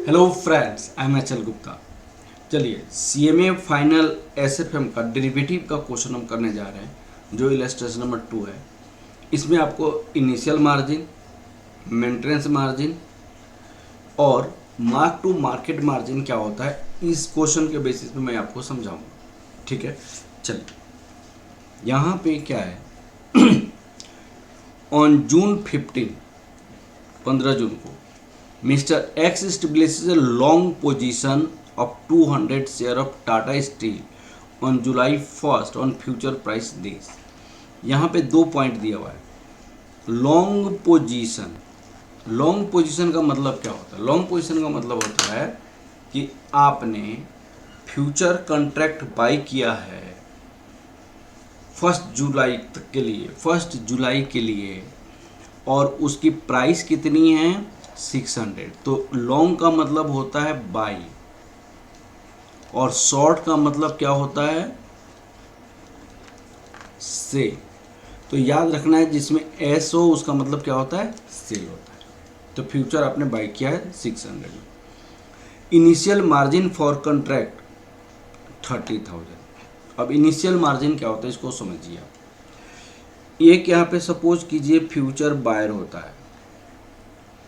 Hello friends, I am अचल गुप्ता। चलिए CMA final SFM का डेरिवेटिव का क्वेश्चन हम करने जा रहे हैं, जो इलस्ट्रेशन नंबर 2 है। इसमें आपको इनिशियल मार्जिन, मेंटेनेंस मार्जिन और मार्क टू मार्केट मार्जिन क्या होता है, इस क्वेश्चन के बेसिस पे मैं आपको समझाऊंगा। ठीक है, चलिए यहाँ पे क्या है। ऑन जून 15 जून को mister x establishes a long position of 200 share of Tata Steel on July 1st on future price this। यहाँ पे 2 पॉइंट दिया हुआ है। लॉन्ग पोजीशन, लॉन्ग पोजीशन का मतलब क्या होता है? लॉन्ग पोजीशन का मतलब होता है कि आपने फ्यूचर कॉन्ट्रैक्ट बाई किया है 1 जुलाई तक के लिए, 1 जुलाई के लिए, और उसकी प्राइस कितनी है 600। तो लॉन्ग का मतलब होता है बाई और शॉर्ट का मतलब क्या होता है से। तो याद रखना है, जिसमें एस हो उसका मतलब क्या होता है सेल होता है। तो फ्यूचर आपने बाई किया है 600 में। Initial margin for contract 30,000। अब इनिशियल मार्जिन क्या होता है इसको समझिए आप। एक यहाँ पे सपोज कीजिए फ्यूचर बायर होता है,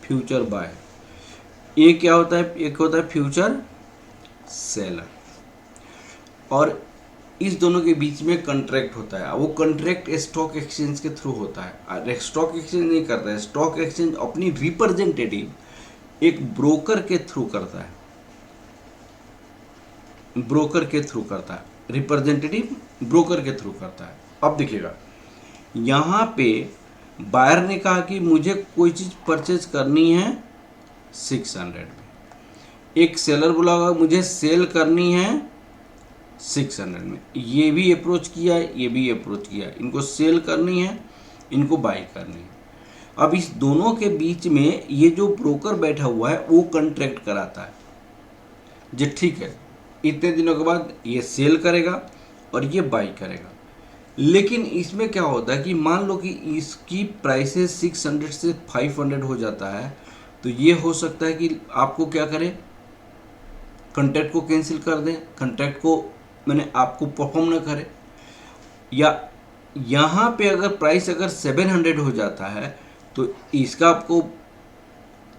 फ्यूचर बायर। एक क्या होता है, एक होता है फ्यूचर सेलर, और इस दोनों के बीच में कॉन्ट्रैक्ट होता है। वो कॉन्ट्रैक्ट स्टॉक एक्सचेंज के थ्रू होता है। स्टॉक एक्सचेंज नहीं करता है, स्टॉक एक्सचेंज अपनी रिप्रेजेंटेटिव एक ब्रोकर के थ्रू करता है, ब्रोकर के थ्रू करता है, रिप्रेजेंटेटिव ब्रोकर के थ्रू करता है। अब देखिएगा यहाँ पे बायर ने कहा कि मुझे कोई चीज़ परचेज करनी है 600 में। एक सेलर बोला होगा मुझे सेल करनी है 600 में। ये भी अप्रोच किया, ये भी अप्रोच किया। इनको सेल करनी है, इनको बाई करनी है। अब इस दोनों के बीच में ये जो ब्रोकर बैठा हुआ है वो कॉन्ट्रैक्ट कराता है जी, ठीक है, इतने दिनों के बाद ये सेल करेगा और ये बाई करेगा। लेकिन इसमें क्या होता है कि मान लो कि इसकी प्राइसेस 600 से 500 हो जाता है, तो ये हो सकता है कि आपको क्या करें, कॉन्ट्रैक्ट को कैंसिल कर दें, कॉन्ट्रैक्ट को मैंने आपको परफॉर्म ना करे। या यहाँ पे अगर प्राइस अगर 700 हो जाता है तो इसका आपको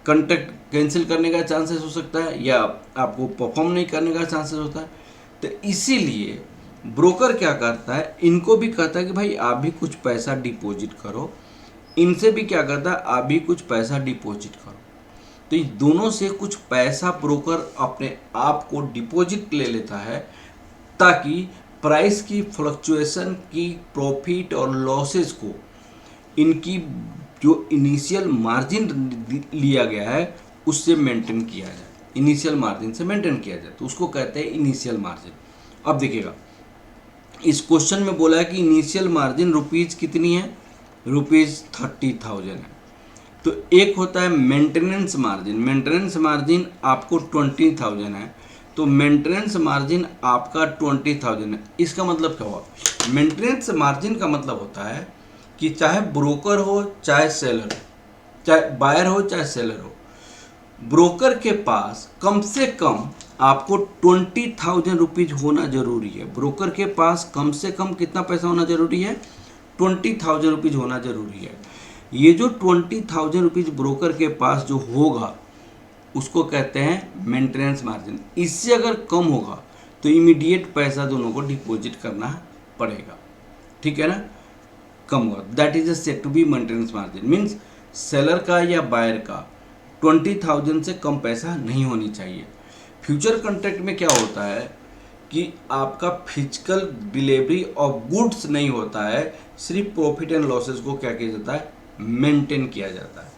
कॉन्ट्रैक्ट कैंसिल करने का चांसेस हो सकता है, या आपको परफॉर्म नहीं करने का चांसेस होता है। तो इसीलिए ब्रोकर क्या करता है, इनको भी कहता है कि भाई आप भी कुछ पैसा डिपॉजिट करो, इनसे भी क्या करता है आप भी कुछ पैसा डिपॉजिट करो। तो इस दोनों से कुछ पैसा ब्रोकर अपने आप को डिपॉजिट ले लेता है, ताकि प्राइस की फ्लक्चुएशन की प्रॉफिट और लॉसेस को इनकी जो इनिशियल मार्जिन लिया गया है उससे मेंटेन किया जाए, इनिशियल मार्जिन से मेंटेन किया जाए, तो उसको कहते हैं इनिशियल मार्जिन। अब देखिएगा इस क्वेश्चन में बोला है कि इनिशियल मार्जिन रुपीज़ कितनी है, रुपीज़ 30,000 है। तो एक होता है मेंटेनेंस मार्जिन, मेंटेनेंस मार्जिन आपको 20,000 है, तो मेंटेनेंस मार्जिन आपका 20,000 है। इसका मतलब क्या हुआ, मेंटेनेंस मार्जिन का मतलब होता है कि चाहे ब्रोकर हो चाहे सेलर हो, चाहे बायर हो चाहे सेलर हो, ब्रोकर के पास कम से कम आपको 20,000 रुपीज़ होना जरूरी है। ब्रोकर के पास कम से कम कितना पैसा होना जरूरी है, 20,000 रुपीज़ होना जरूरी है। ये जो 20,000 रुपीज़ ब्रोकर के पास जो होगा उसको कहते हैं मेंटेनेंस मार्जिन। इससे अगर कम होगा तो इमीडिएट पैसा दोनों को डिपॉजिट करना पड़ेगा, ठीक है ना, कम होगा। That is set to be maintenance margin. Means seller का या बायर का 20,000 से कम पैसा नहीं होनी चाहिए। फ्यूचर कॉन्ट्रैक्ट में क्या होता है कि आपका फिजिकल डिलीवरी ऑफ गुड्स नहीं होता है, सिर्फ प्रॉफिट एंड लॉसेस को क्या किया जाता है, मेंटेन किया जाता है।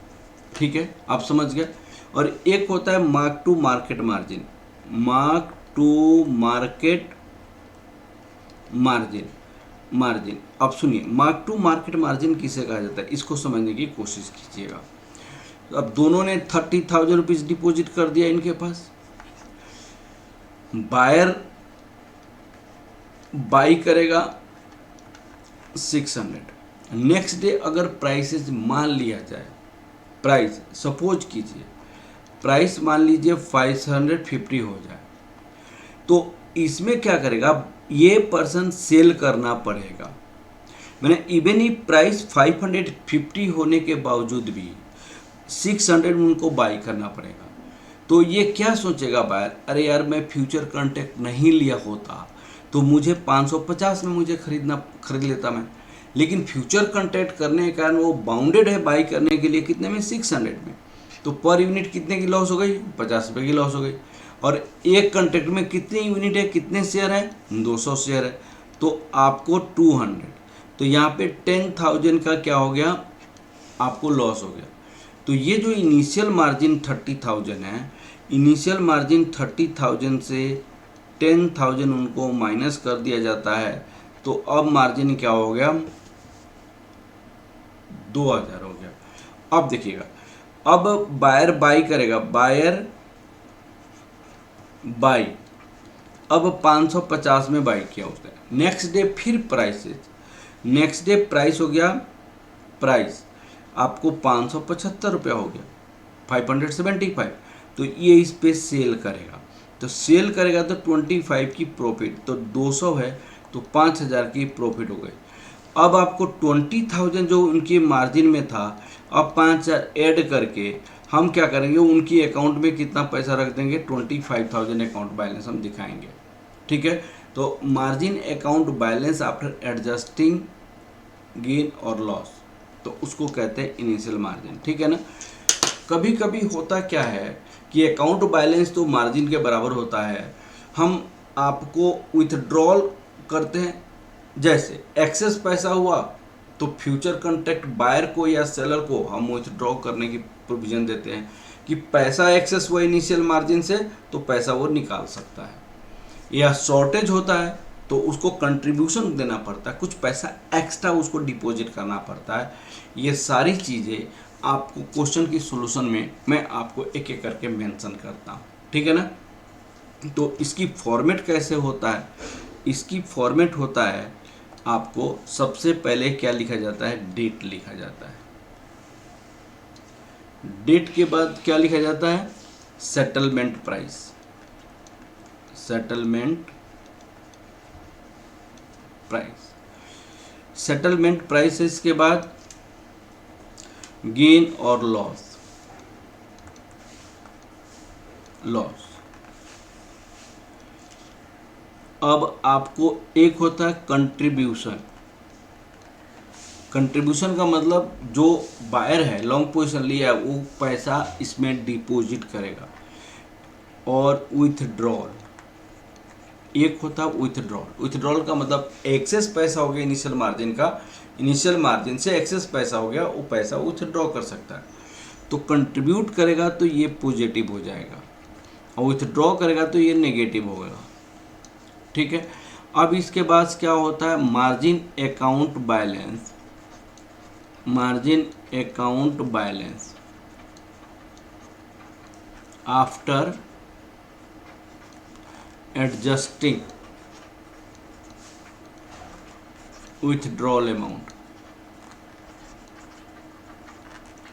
ठीक है, आप समझ गए। और एक होता है mark to market margin, mark to market margin, margin. अब सुनिए, मार्क टू मार्केट मार्जिन किसे कहा जाता है, इसको समझने की कोशिश कीजिएगा। अब दोनों ने 30,000 रुपीज़ डिपॉजिट कर दिया इनके पास, बायर बाई करेगा 600। नेक्स्ट डे अगर प्राइसेस मान लिया जाए, प्राइस सपोज कीजिए प्राइस मान लीजिए 550 हो जाए, तो इसमें क्या करेगा, ये पर्सन सेल करना पड़ेगा। मैंने इवन ही प्राइस 550 होने के बावजूद भी 600 में उनको बाई करना पड़ेगा। तो ये क्या सोचेगा बायर, अरे यार मैं फ्यूचर कॉन्ट्रैक्ट नहीं लिया होता तो मुझे 550 में मुझे खरीद लेता मैं, लेकिन फ्यूचर कॉन्ट्रैक्ट करने के कारण वो बाउंडेड है बाई करने के लिए कितने में, 600 में। तो पर यूनिट कितने की लॉस हो गई, 50 रुपये की लॉस हो गई। और एक कॉन्ट्रैक्ट में कितनी यूनिट है, कितने शेयर है, 200 शेयर है, तो आपको 200, तो यहाँ पे 10,000 का क्या हो गया, आपको लॉस हो गया। तो ये जो इनिशियल मार्जिन 30,000 है, इनिशियल मार्जिन 30,000 से 10,000 उनको माइनस कर दिया जाता है, तो अब मार्जिन क्या हो गया, 2,000 हो गया। अब देखिएगा, अब बायर बाई करेगा, बायर बाई, अब 550 में बाई किया उसने, नेक्स्ट डे फिर प्राइसेज, नेक्स्ट डे प्राइस हो गया, प्राइस आपको 575 रुपया हो गया, 575, तो ये इस पे सेल करेगा, तो सेल करेगा तो 25 की प्रॉफिट, तो 200 है तो 5,000 की प्रॉफिट हो गई। अब आपको 20,000 जो उनकी मार्जिन में था, अब 5,000 ऐड करके हम क्या करेंगे, उनकी अकाउंट में कितना पैसा रख देंगे, 25,000 अकाउंट बैलेंस हम दिखाएंगे। ठीक है, तो margin account balance after adjusting gain और लॉस, तो उसको कहते हैं इनिशियल मार्जिन। ठीक है ना। कभी कभी होता क्या है कि अकाउंट बैलेंस तो मार्जिन के बराबर होता है, हम आपको विथड्रॉल करते हैं, जैसे एक्सेस पैसा हुआ तो फ्यूचर कॉन्ट्रैक्ट बायर को या सेलर को हम विथड्रॉ करने की प्रोविजन देते हैं कि पैसा एक्सेस हुआ इनिशियल मार्जिन से तो पैसा वो निकाल सकता है, या शॉर्टेज होता है तो उसको कंट्रीब्यूशन देना पड़ता है, कुछ पैसा एक्स्ट्रा उसको डिपॉजिट करना पड़ता है। ये सारी चीज़ें आपको क्वेश्चन की सॉल्यूशन में मैं आपको एक एक करके मेंशन करता हूँ। ठीक है ना। तो इसकी फॉर्मेट कैसे होता है, इसकी फॉर्मेट होता है, आपको सबसे पहले क्या लिखा जाता है, डेट लिखा जाता है, डेट के बाद क्या लिखा जाता है, settlement price, settlement price, settlement price, इसके बाद गेन और लॉस, लॉस। अब आपको एक होता है कंट्रीब्यूशन, कंट्रीब्यूशन का मतलब जो बायर है लॉन्ग पोजीशन लिया है वो पैसा इसमें डिपॉजिट करेगा, और विथड्रॉल, एक होता है विथड्रॉल। विथड्रॉल का मतलब एक्सेस पैसा हो गया इनिशियल मार्जिन का, इनिशियल मार्जिन से एक्सेस पैसा हो गया, वो पैसा विथड्रॉ कर सकता है। तो कंट्रीब्यूट करेगा तो ये पॉजिटिव हो जाएगा, और विथड्रॉ करेगा तो ये नेगेटिव होगा। ठीक है। अब इसके बाद क्या होता है, margin account balance, margin account balance after adjusting withdrawal amount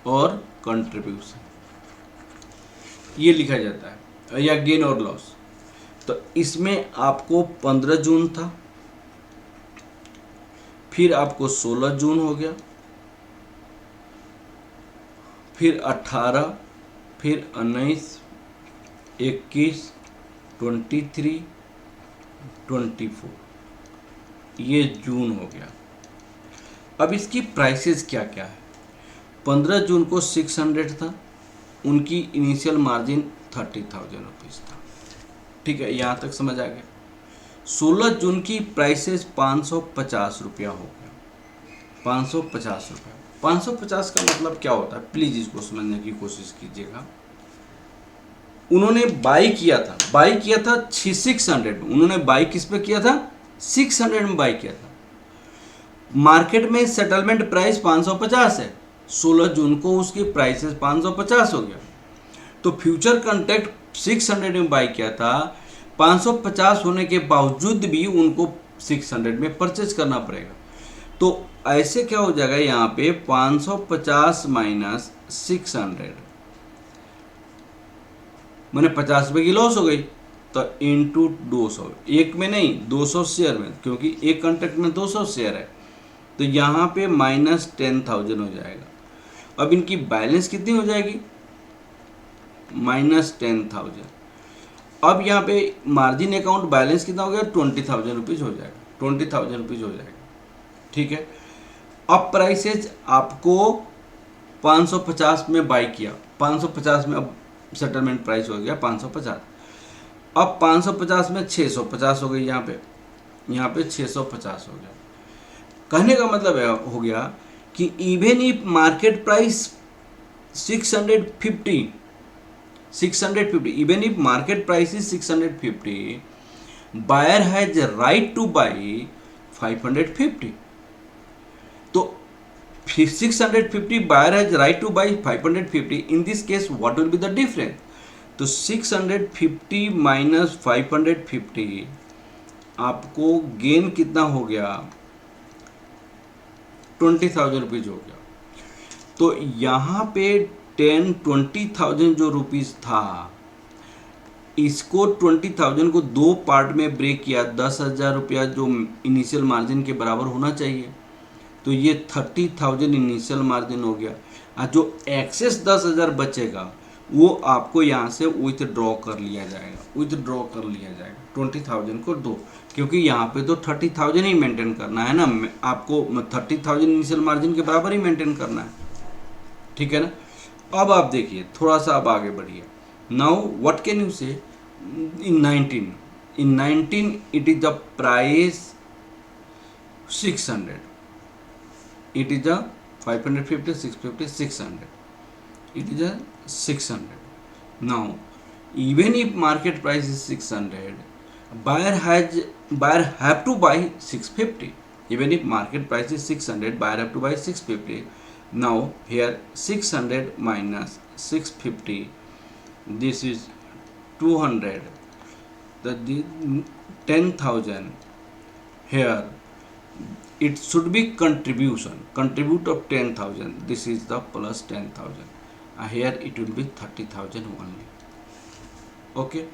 और कंट्रीब्यूशन, ये लिखा जाता है, या गेन और लॉस। तो इसमें आपको 15 जून था, फिर आपको 16 जून हो गया, फिर 18, फिर 19, 21, 23, 24, ये जून हो गया। अब इसकी प्राइसेस क्या क्या है, 15 जून को 600 था, उनकी इनिशियल मार्जिन 30,000 रुपीज़ था। ठीक है, यहाँ तक समझ आ गया। 16 जून की प्राइसेस 550 रुपया हो गया, 550 रुपया। 550 का मतलब क्या होता है, प्लीज़ इसको समझने की कोशिश कीजिएगा। उन्होंने बाई किया था, 600, उन्होंने बाई किस पे किया था, 600 में बाई किया था। मार्केट में सेटलमेंट प्राइस 550 है, 16 जून को उसकी प्राइसेस 550 हो गया, तो फ्यूचर कॉन्ट्रैक्ट 600 में बाई किया था, 550 होने के बावजूद भी उनको 600 में परचेज करना पड़ेगा। तो ऐसे क्या हो जाएगा, यहाँ पे 550 माइनस 600, मैंने 50 रुपये की लॉस हो गई, तो इंटू 200, एक में नहीं 200 शेयर में, क्योंकि एक कॉन्ट्रैक्ट में 200 शेयर है, तो यहाँ पे -10,000 हो जाएगा। अब इनकी बैलेंस कितनी हो जाएगी, -10,000। अब यहाँ पे मार्जिन अकाउंट बैलेंस कितना हो गया, 20,000 रुपीज़ हो जाएगा, 20,000 रुपीज़ हो जाएगा। ठीक है, अब प्राइसेज आपको 550 में बाई किया, 550 में अब सेटलमेंट प्राइस हो गया 550। अब 550 में 650 हो गई, यहाँ पे 650 हो गया। कहने का मतलब हो गया कि even if market price 650, even if market price is 650, buyer has right to buy 550. तो 650 buyer has right to buy 550. In this case, what will be the difference? तो 650 minus 550 आपको गेन कितना हो गया, 20,000 रुपीज हो गया। तो यहाँ पे 20,000 जो रुपीस था, इसको 20,000 को दो पार्ट में ब्रेक किया, 10,000 रुपया जो इनिशियल मार्जिन के बराबर होना चाहिए, तो ये 30,000 इनिशियल मार्जिन हो गया। और जो एक्सेस 10,000 बचेगा वो आपको यहाँ से विथड्रॉ कर लिया जाएगा, 20,000 को दो, क्योंकि यहाँ पे तो 30,000 ही मेंटेन करना है ना, आपको 30,000 इनिशियल मार्जिन के बराबर ही मेंटेन करना है। ठीक है ना। अब आप देखिए, थोड़ा सा अब आगे बढ़िए। नाउ व्हाट कैन यू से, इन 19 it is the price 600, it is a 550, 650, 600, it is a 600. Now even if market price is 600, buyer have to buy 650. Even if market price is 600, buyer have to buy 650. Now here 600 minus 650, this is 200, the 10,000 here. It should be contribute of 10,000, this is the plus 10,000, here it will be 30,000 only. Okay,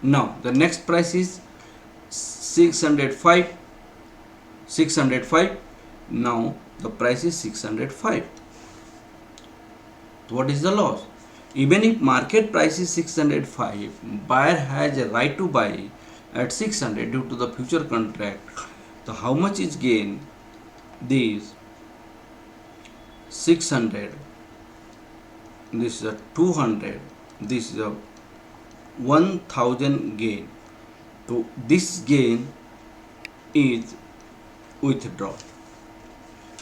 now the next price is 605. Now the price is 605. What is the loss? Even if market price is 605, buyer has a right to buy at 600 due to the future contract. So how much is gain? This 600, this is a 200, this is a 1,000 gain. So this gain is withdraw,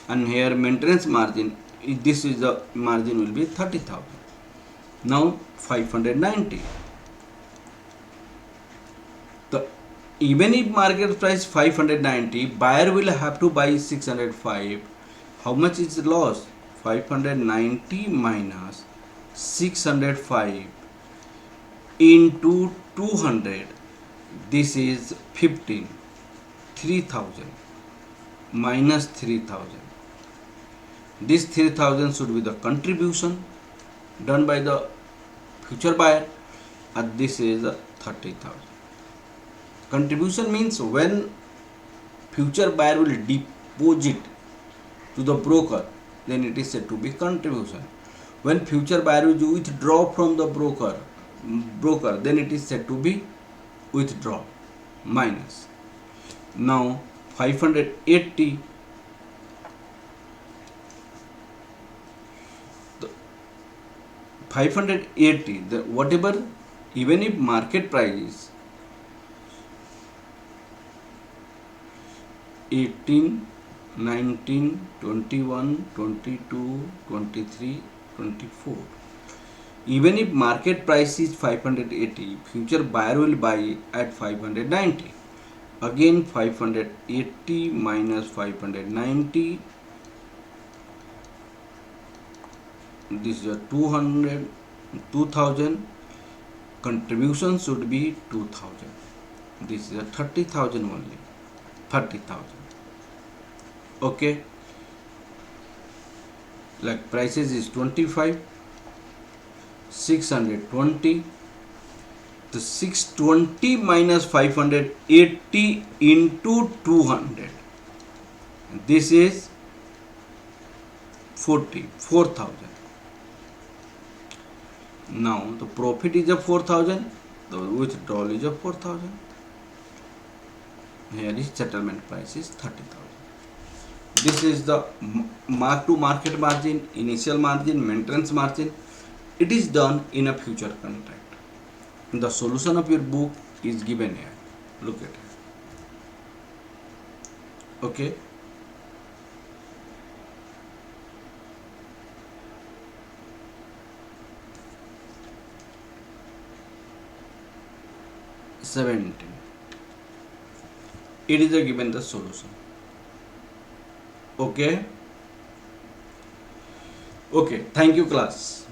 and here maintenance margin, this is the margin will be 30,000. Now 590. Even if market price 590, buyer will have to buy 605. How much is the loss? 590 minus 605 into 200. This is 15. 3,000 minus 3,000. This 3,000 should be the contribution done by the future buyer, and this is 30,000. Contribution means when future buyer will deposit to the broker, then it is said to be contribution. When future buyer will withdraw from the broker, then it is said to be withdraw minus. Now 580, the whatever, even if market price is 18, 19, 21, 22, 23, 24. Even if market price is 580, future buyer will buy at 590. Again 580 minus 590, this is a 200, 2,000. Contribution should be 2,000. This is a 30,000 only. 30,000. Okay, like prices is 25, 620, तो 620 minus 580 into 200. This is 4,000. Now the profit is of 4,000. The withdrawal is of 4,000. Here is settlement price is 30,000. This is the mark to market margin, initial margin, maintenance margin. It is done in a future contract. The solution of your book is given here. Look at it. Okay. It is a given the solution. Okay. Okay. Thank you, class.